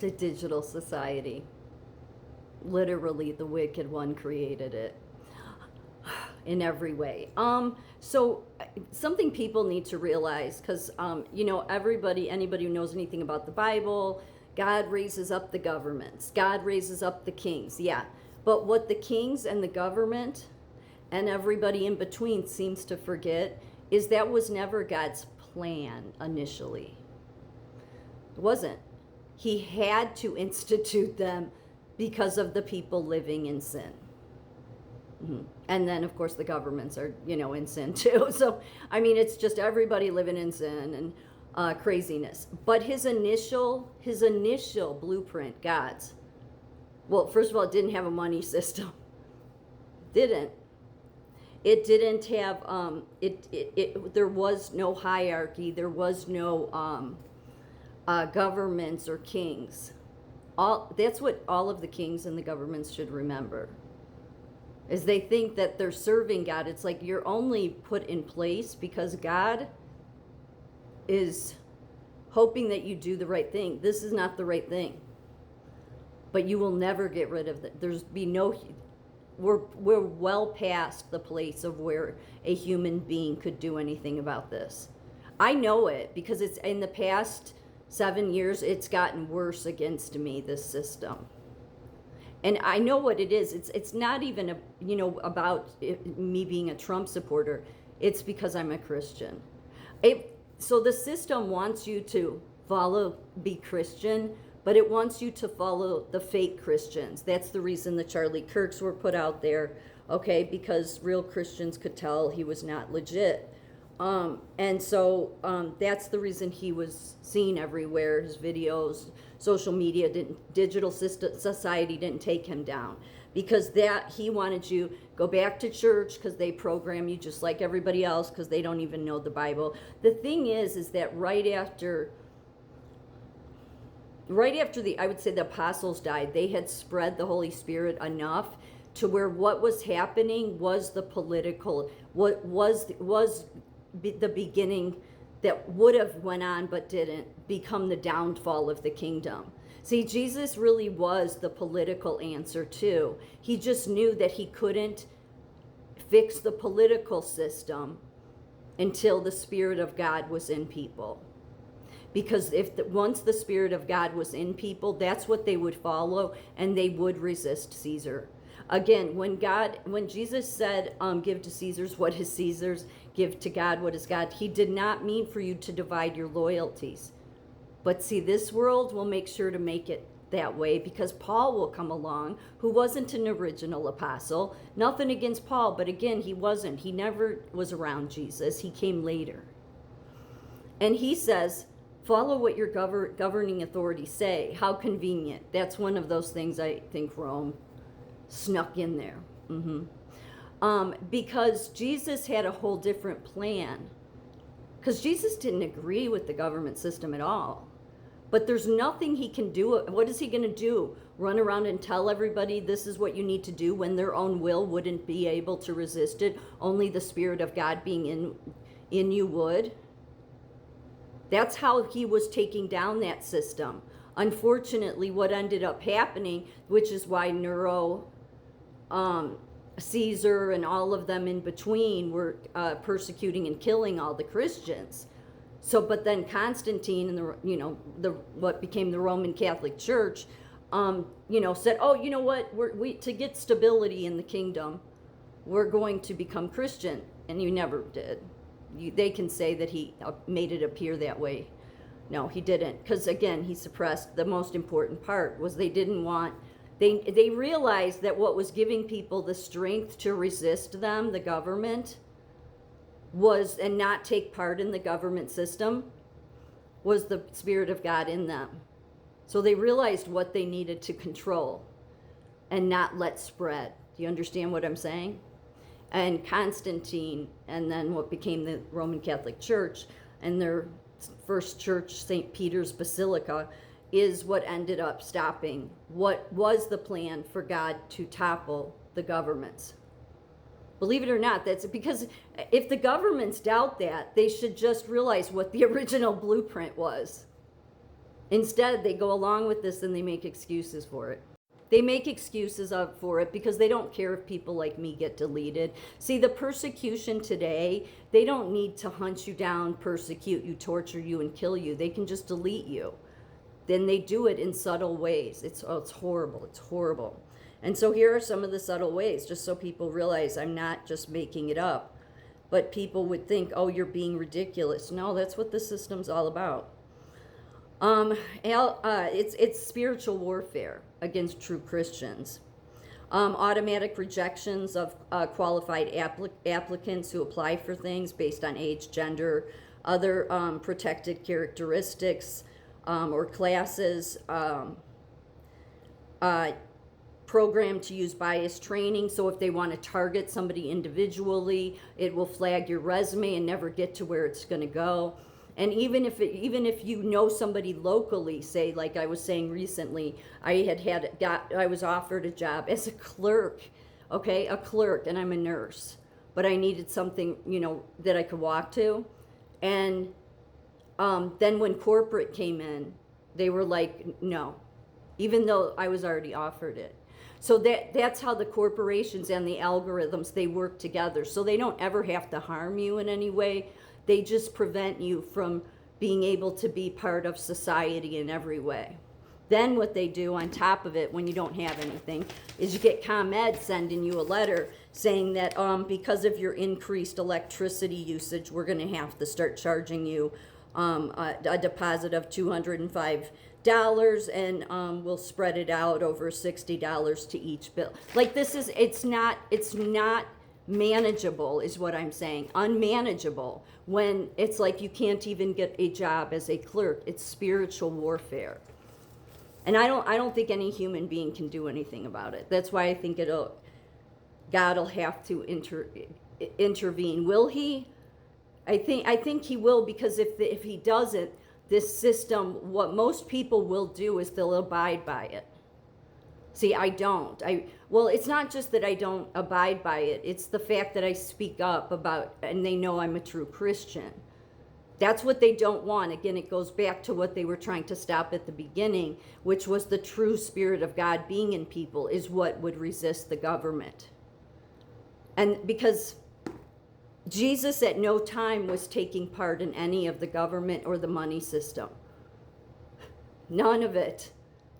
to digital society. Literally, the wicked one created it in every way. So something people need to realize, because anybody who knows anything about the Bible, God raises up the governments, God raises up the kings, yeah. But what the kings and the government and everybody in between seems to forget is that was never God's plan initially. It wasn't. He had to institute them because of the people living in sin. And then, of course, the governments are, in sin too. So, I mean, it's just everybody living in sin and craziness. But his initial blueprint, God's, well, first of all, it didn't have a money system. Didn't. It didn't have, there was no hierarchy. There was no governments or kings. That's what all of the kings and the governments should remember. Is they think that they're serving God. It's like you're only put in place because God is hoping that you do the right thing. This is not the right thing. But you will never get rid of it. We're well past the place of where a human being could do anything about this. I know it because it's in the past 7 years, it's gotten worse against me, this system. And I know what it is. It's not even about me being a Trump supporter. It's because I'm a Christian. So the system wants you to be Christian, but it wants you to follow the fake Christians. That's the reason the Charlie Kirks were put out there, okay? Because real Christians could tell he was not legit. And so that's the reason he was seen everywhere. His videos, social media digital society didn't take him down, because he wanted you go back to church because they program you just like everybody else because they don't even know the Bible. The thing is that right after I would say the apostles died, they had spread the Holy Spirit enough to where what was happening was the political, what was the beginning that would have went on but didn't become the downfall of the kingdom. See, Jesus really was the political answer too. He just knew that he couldn't fix the political system until the Spirit of God was in people. Because once the Spirit of God was in people, that's what they would follow, and they would resist Caesar. Again, when Jesus said, give to Caesar's what is Caesar's, give to God what is God, he did not mean for you to divide your loyalties. But see, this world will make sure to make it that way, because Paul will come along, who wasn't an original apostle. Nothing against Paul, but again, he wasn't. He never was around Jesus. He came later. And he says, follow what your governing authorities say. How convenient. That's one of those things I think Rome snuck in there. Because Jesus had a whole different plan. Because Jesus didn't agree with the government system at all. But there's nothing he can do. What is he going to do? Run around and tell everybody this is what you need to do when their own will wouldn't be able to resist it? Only the Spirit of God being in you would? That's how he was taking down that system. Unfortunately, what ended up happening, which is why Nero, Caesar, and all of them in between were persecuting and killing all the Christians. So, but then Constantine and what became the Roman Catholic Church, said, oh, you know what? We to get stability in the kingdom, we're going to become Christian, and you never did. They can say that he made it appear that way. No, he didn't, because again, he suppressed the most important part. Was they didn't want. They realized that what was giving people the strength to resist them, the government, and not take part in the government system, was the Spirit of God in them. So they realized what they needed to control and not let spread. Do you understand what I'm saying? And Constantine, and then what became the Roman Catholic Church, and their first church, St. Peter's Basilica, is what ended up stopping what was the plan for God to topple the governments. Believe it or not, that's because if the governments doubt that, they should just realize what the original blueprint was Instead, they go along with this and they make excuses for it. They make excuses up for it because they don't care if people like me get deleted. See, the persecution today, they don't need to hunt you down, persecute you, torture you, and kill you. They can just delete you. Then they do it in subtle ways. It's horrible. It's horrible. And so here are some of the subtle ways, just so people realize I'm not just making it up. But people would think, oh, you're being ridiculous. No, that's what the system's all about. It's spiritual warfare against true Christians. Automatic rejections of qualified applicants who apply for things based on age, gender, other protected characteristics or classes. Programmed to use bias training, so if they want to target somebody individually, it will flag your resume and never get to where it's going to go. And even if you know somebody locally, say like I was saying recently, I was offered a job as a clerk, okay, a clerk, and I'm a nurse, but I needed something, that I could walk to. And then when corporate came in, they were like, no, even though I was already offered it. So that's how the corporations and the algorithms, they work together. So they don't ever have to harm you in any way. They just prevent you from being able to be part of society in every way. Then what they do on top of it, when you don't have anything, is you get ComEd sending you a letter saying that because of your increased electricity usage, we're going to have to start charging you a deposit of $205, and we'll spread it out over $60 to each bill. Like it's not manageable is what I'm saying. Unmanageable when it's like you can't even get a job as a clerk. It's spiritual warfare. And I don't think any human being can do anything about it. That's why I think God will have to intervene. Will he? I think he will, because if he doesn't, this system, what most people will do is they'll abide by it. See, I don't. Well, it's not just that I don't abide by it. It's the fact that I speak up about, and they know I'm a true Christian. That's what they don't want. Again, it goes back to what they were trying to stop at the beginning, which was the true Spirit of God being in people is what would resist the government. And because Jesus at no time was taking part in any of the government or the money system. None of it.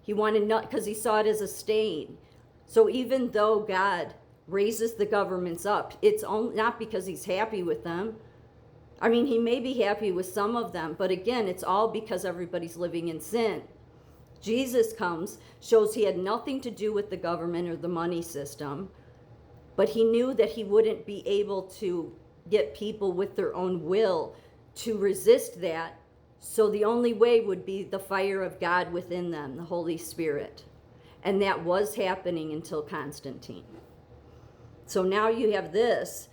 He wanted not, because he saw it as a stain. So even though God raises the governments up, it's not because he's happy with them. I mean, he may be happy with some of them, but again, it's all because everybody's living in sin. Jesus comes, shows he had nothing to do with the government or the money system, but he knew that he wouldn't be able to get people with their own will to resist that. So the only way would be the fire of God within them, the Holy Spirit. And that was happening until Constantine. So now you have this,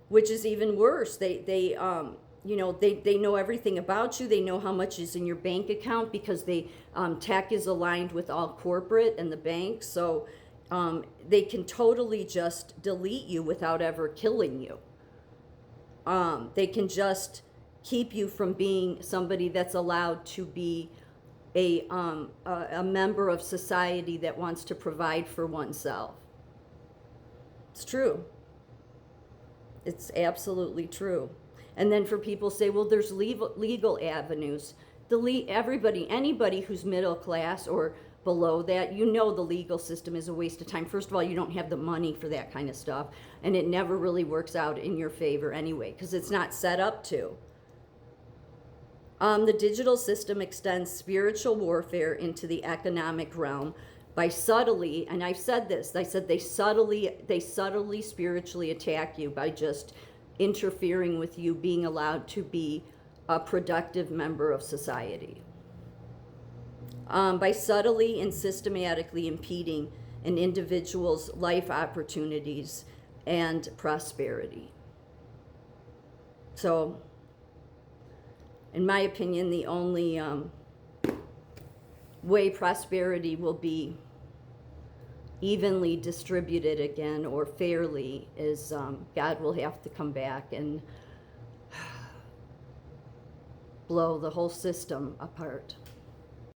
which is even worse. They know everything about you. They know how much is in your bank account because tech is aligned with all corporate and the banks. So they can totally just delete you without ever killing you. They can just keep you from being somebody that's allowed to be a member of society that wants to provide for oneself. It's true. It's absolutely true. And then for people say, well, there's legal avenues. Anybody who's middle class or below that, the legal system is a waste of time. First of all, you don't have the money for that kind of stuff, and it never really works out in your favor anyway, because it's not set up to. The digital system extends spiritual warfare into the economic realm by subtly, and I've said this, I said they subtly spiritually attack you by just interfering with you being allowed to be a productive member of society. By subtly and systematically impeding an individual's life opportunities and prosperity. So, in my opinion, the only way prosperity will be evenly distributed again or fairly is God will have to come back and blow the whole system apart.